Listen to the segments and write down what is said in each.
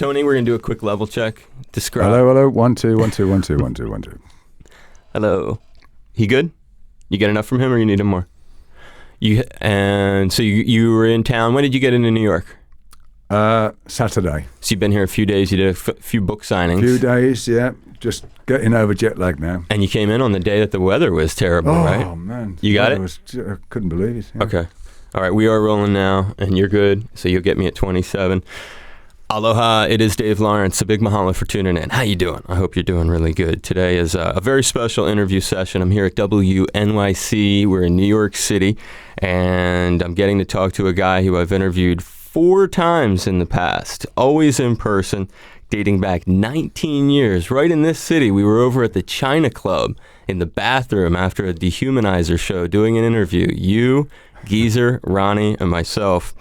Tony, we're going to do a quick level check. Describe. Hello. 1, 2, 1, 2, 1, 2, 1, 2, 1, 2. Hello. He good? You get enough from him, or you need him more? You were in town. When did you get into New York? Saturday. So you've been here a few days. You did a few book signings. Few days, yeah. Just getting over jet lag now. And you came in on the day that the weather was terrible, right? Oh, man. You got it? I couldn't believe it. Yeah. Okay. All right, we are rolling now, and you're good, so you'll get me at 27. Aloha, it is Dave Lawrence. A big mahalo for tuning in. How you doing? I hope you're doing really good. Today is a very special interview session. I'm here at WNYC. We're in New York City, and I'm getting to talk to a guy who I've interviewed 4 times in the past, always in person, dating back 19 years. Right in this city, we were over at the China Club in the bathroom after a Dehumanizer show doing an interview. You, Geezer, Ronnie, and myself.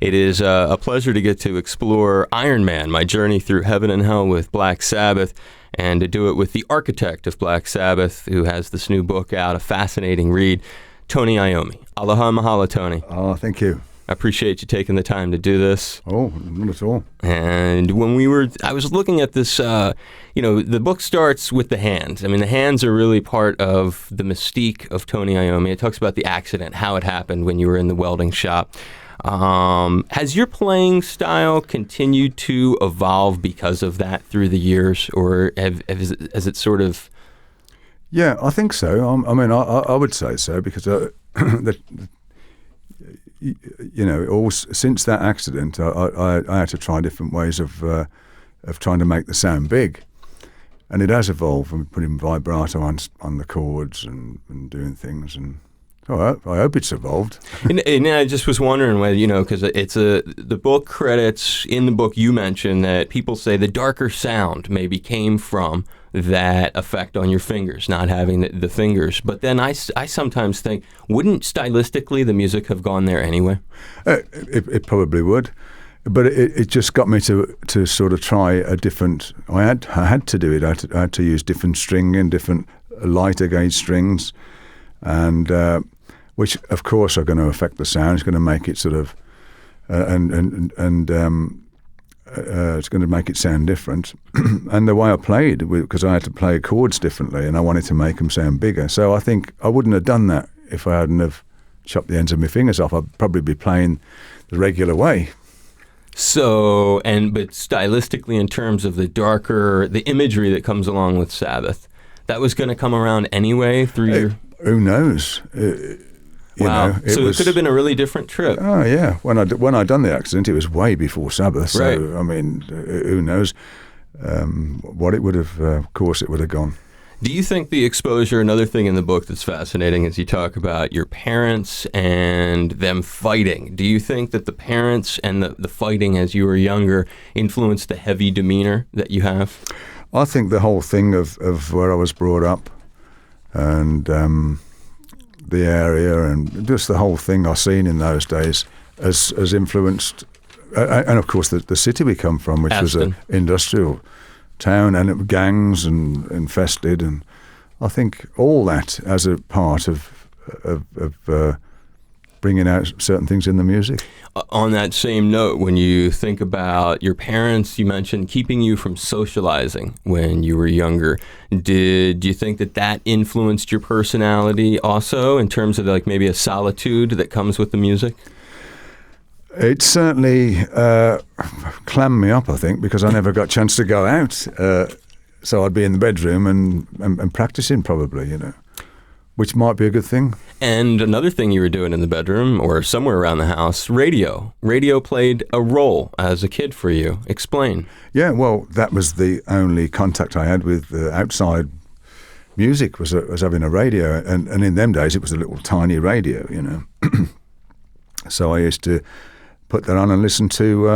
It is a pleasure to get to explore Iron Man, my journey through heaven and hell with Black Sabbath, and to do it with the architect of Black Sabbath, who has this new book out, a fascinating read, Tony Iommi. Aloha and mahalo, Tony. Oh, thank you. I appreciate you taking the time to do this. Oh, not at all. And I was looking at this, the book starts with the hands. I mean, the hands are really part of the mystique of Tony Iommi. It talks about the accident, how it happened when you were in the welding shop. Has your playing style continued to evolve because of that through the years, or has it sort of... Yeah, I think so. I would say so, because since that accident, I had to try different ways of trying to make the sound big, and it has evolved from putting vibrato on the chords and doing things, and I hope it's evolved. and I just was wondering whether, because the book credits, in the book you mentioned that people say the darker sound maybe came from that effect on your fingers, not having the fingers. But then I sometimes think, wouldn't stylistically the music have gone there anyway? It probably would, but it just got me to sort of try a different. I had to do it. I had to use different stringing, different lighter gauge strings, and which of course are going to affect the sound. It's going to make it sort of it's going to make it sound different. And the way I played, because I had to play chords differently, and I wanted to make them sound bigger. So I think I wouldn't have done that if I hadn't have chopped the ends of my fingers off. I'd probably be playing the regular way. So, but stylistically, in terms of the imagery that comes along with Sabbath, that was going to come around anyway through your... Who knows? Wow. It could have been a really different trip. Oh, yeah. When I done the accident, it was way before Sabbath. So, right. I mean, who knows what it would have, of course, it would have gone. Do you think the exposure, another thing in the book that's fascinating is you talk about your parents and them fighting. Do you think that the parents and the fighting as you were younger influenced the heavy demeanor that you have? I think the whole thing of where I was brought up and the area and just the whole thing I seen in those days has influenced, and of course the city we come from, which Aston. was an industrial town, and it gangs and infested, and I think all that as a part of bringing out certain things in the music. On that same note, when you think about your parents, you mentioned keeping you from socializing when you were younger. Did you think that influenced your personality also in terms of like maybe a solitude that comes with the music? It certainly clammed me up, I think, because I never got a chance to go out. So I'd be in the bedroom and practicing probably, which might be a good thing. And another thing you were doing in the bedroom or somewhere around the house, radio. Radio played a role as a kid for you. Explain. Yeah, well, that was the only contact I had with outside music was having a radio. And in them days, it was a little tiny radio, So I used to put that on and listen to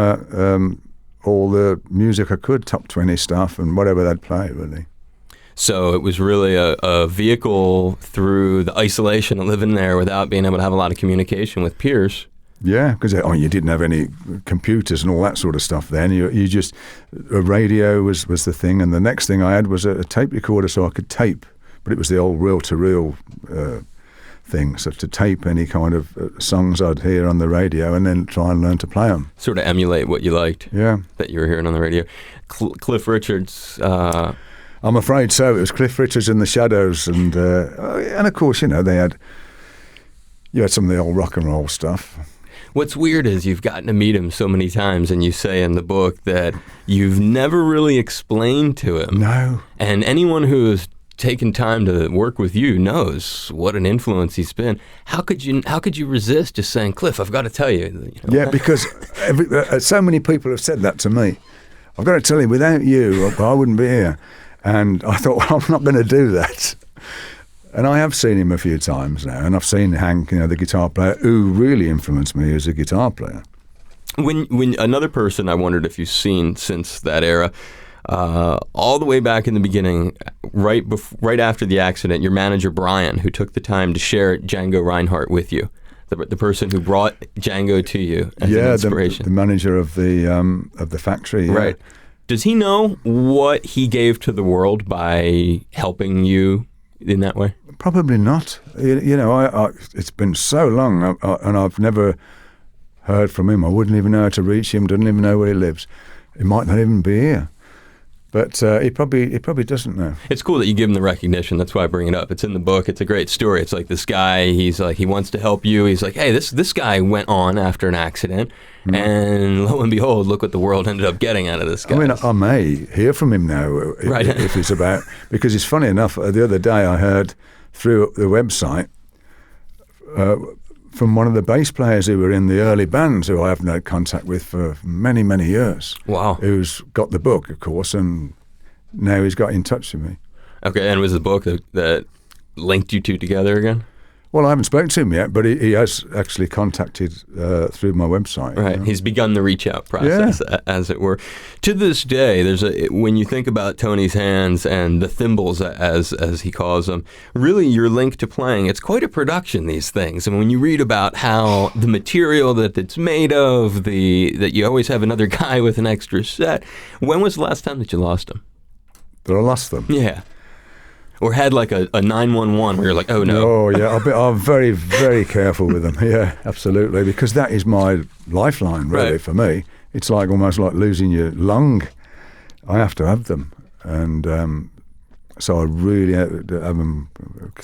all the music I could, top 20 stuff and whatever they'd play, really. So it was really a vehicle through the isolation of living there without being able to have a lot of communication with peers. Yeah, because you didn't have any computers and all that sort of stuff then. You just, a radio was the thing, and the next thing I had was a tape recorder so I could tape, but it was the old reel-to-reel thing, so to tape any kind of songs I'd hear on the radio and then try and learn to play them. Sort of emulate what you liked. Yeah. That you were hearing on the radio. Cliff Richard's. I'm afraid so. It was Cliff Richards and the Shadows, and of course, you had some of the old rock and roll stuff. What's weird is you've gotten to meet him so many times, and you say in the book that you've never really explained to him. No. And anyone who has taken time to work with you knows what an influence he's been. How could you resist just saying, Cliff, I've got to tell you? Yeah, because so many people have said that to me. I've got to tell you, without you, I wouldn't be here. And I thought, well, I'm not going to do that. And I have seen him a few times now, and I've seen Hank, the guitar player, who really influenced me as a guitar player. When another person I wondered if you've seen since that era, all the way back in the beginning, right after the accident, your manager Brian, who took the time to share Django Reinhardt with you, the person who brought Django to you as an inspiration. The manager of the factory. Yeah. Right. Does he know what he gave to the world by helping you in that way? Probably not. It's been so long, and I've never heard from him. I wouldn't even know how to reach him. Doesn't even know where he lives. He might not even be here. But he probably doesn't know. It's cool that you give him the recognition. That's why I bring it up. It's in the book. It's a great story. It's like this guy, he's like, he wants to help you. He's like, hey, this guy went on after an accident, and lo and behold, look what the world ended up getting out of this guy. I mean, I may hear from him now right. if it's about, because it's funny enough, the other day I heard through the website from one of the bass players who were in the early bands, who I haven't had contact with for many, many years. Wow. Who's got the book, of course, and now he's got in touch with me. Okay, and was the book that linked you two together again? Well, I haven't spoken to him yet, but he has actually contacted through my website. Right, he's begun the reach out process, as it were. To this day, when you think about Tony's hands and the thimbles, as he calls them, really your link to playing, it's quite a production, these things. And when you read about how the material that it's made of, that you always have another guy with an extra set, when was the last time that you lost them? That I lost them? Yeah. Or had like a 911 where you're like, oh no. Oh yeah, I'm very, very careful with them. Yeah, absolutely, because that is my lifeline really for me. It's like almost like losing your lung. I have to have them, and so I really have them,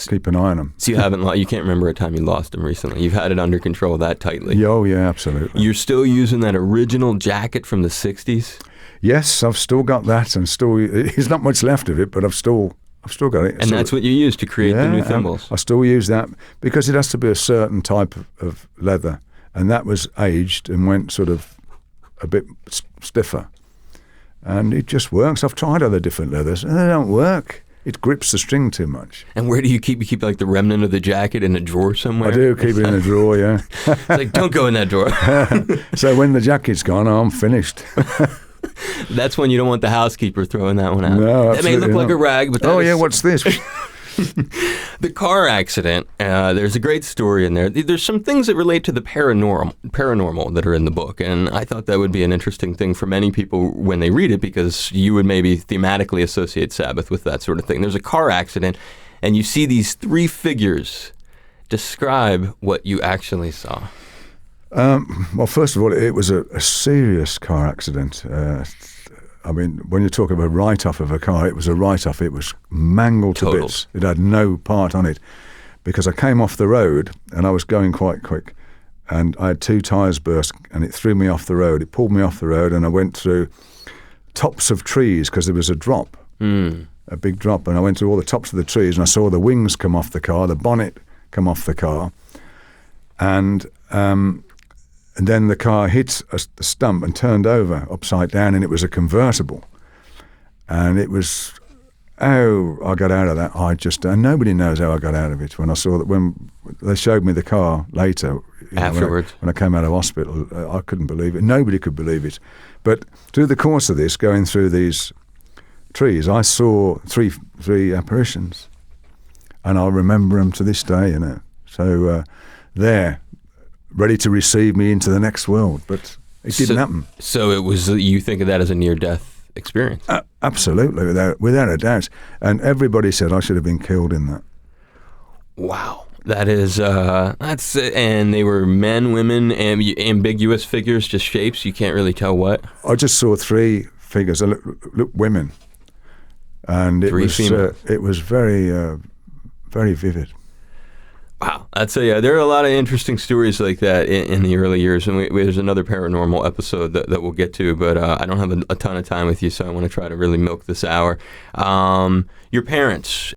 keep an eye on them. So you can't remember a time you lost them recently. You've had it under control that tightly. Oh yeah, absolutely. You're still using that original jacket from the 60s? Yes, I've still got that, and there's not much left of it, but I've still got it. And that's what you use to create the new thimbles? I still use that because it has to be a certain type of leather. And that was aged and went sort of a bit stiffer. And it just works. I've tried other different leathers and they don't work. It grips the string too much. And where do you keep? You keep like the remnant of the jacket in a drawer somewhere? I do keep it in a drawer, yeah. It's like, don't go in that drawer. So when the jacket's gone, I'm finished. That's when you don't want the housekeeper throwing that one out. No, that may look like a rag, but what's this? The car accident, there's a great story in there. There's some things that relate to the paranormal that are in the book, and I thought that would be an interesting thing for many people when they read it, because you would maybe thematically associate Sabbath with that sort of thing. There's a car accident, and you see these three figures. Describe what you actually saw. Well, first of all, it was a serious car accident. I mean, when you talk about a write-off of a car, it was a write-off. It was mangled to bits. It had no part on it, because I came off the road and I was going quite quick, and I had two tyres burst and it threw me off the road. It pulled me off the road and I went through tops of trees because there was a drop, a big drop, and I went through all the tops of the trees and I saw the wings come off the car, the bonnet come off the car, and then the car hit a stump and turned over upside down, and it was a convertible. And it was how I got out of that. And nobody knows how I got out of it. When they showed me the car later, afterwards, when I came out of hospital, I couldn't believe it. Nobody could believe it. But through the course of this, going through these trees, I saw three apparitions, and I remember them to this day. So they're ready to receive me into the next world, but it didn't happen. So it was, you think of that as a near-death experience? Absolutely, without a doubt. And everybody said I should have been killed in that. Wow. That is, and they were men, women, ambiguous figures, just shapes. You can't really tell what. I just saw three figures, look women, and it was very, very vivid. Wow, there are a lot of interesting stories like that in the early years, and there's another paranormal episode that we'll get to, but I don't have a ton of time with you, so I want to try to really milk this hour. Your parents,